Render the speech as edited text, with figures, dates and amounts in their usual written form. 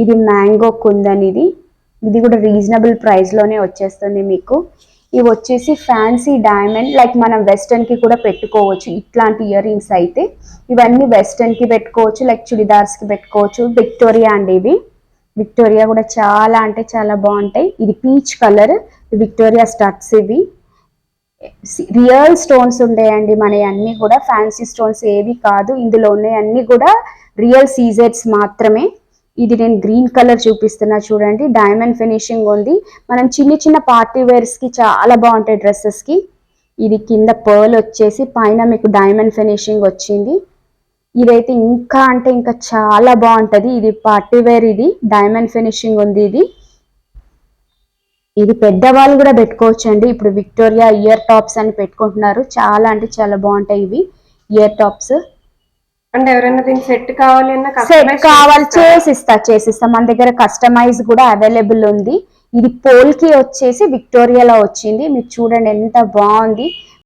ఇది మ్యాంగో కుందన్. ఇది కూడా రీజనబుల్ ప్రైస్ లోనే వచ్చేస్తుంది మీకు. ఇవి వచ్చేసి ఫ్యాన్సీ డైమండ్, లైక్ మనం వెస్టర్న్ కి కూడా పెట్టుకోవచ్చు ఇట్లాంటి ఇయర్ రింగ్స్ అయితే. ఇవన్నీ వెస్టర్న్ కి పెట్టుకోవచ్చు, లైక్ చుడిదార్స్ కి పెట్టుకోవచ్చు. విక్టోరియా అండి ఇవి. విక్టోరియా కూడా చాలా అంటే చాలా బాగుంటాయి. ఇది పీచ్ కలర్ విక్టోరియా స్టడ్స్. ఇవి రియల్ స్టోన్స్ ఉంటాయండి మన అన్ని కూడా, ఫ్యాన్సీ స్టోన్స్ ఏవి కాదు. ఇందులో ఉన్నాయి అన్ని కూడా రియల్ సీజెడ్స్ మాత్రమే. ఇది నేను గ్రీన్ కలర్ చూపిస్తున్నా చూడండి, డైమండ్ ఫినిషింగ్ ఉంది. మనం చిన్న చిన్న పార్టీ వేర్స్ కి చాలా బాగుంటాయి డ్రెస్సెస్ కి. ఇది కింద పర్ల్ వచ్చేసి పైన మీకు డైమండ్ ఫినిషింగ్ వచ్చింది. ఇదైతే ఇంకా అంటే ఇంకా చాలా బాగుంటది. ఇది పార్టీ వేర్, ఇది డైమండ్ ఫినిషింగ్ ఉంది. ఇది పెద్దవాళ్ళు కూడా పెట్టుకోవచ్చు అండి. ఇప్పుడు విక్టోరియా ఇయర్ టాప్స్ అని పెట్టుకుంటున్నారు, చాలా అంటే చాలా బాగుంటాయి ఇవి ఇయర్ టాప్స్. అంటే ఎవరైనా దీనికి సెట్ కావాలి చేసిస్తా. మన దగ్గర కస్టమైజ్ కూడా అవైలబుల్ ఉంది. ఇది పోల్ కి వచ్చేసి విక్టోరియాలో వచ్చింది. మీరు చూడండి ఎంత బాగుంది.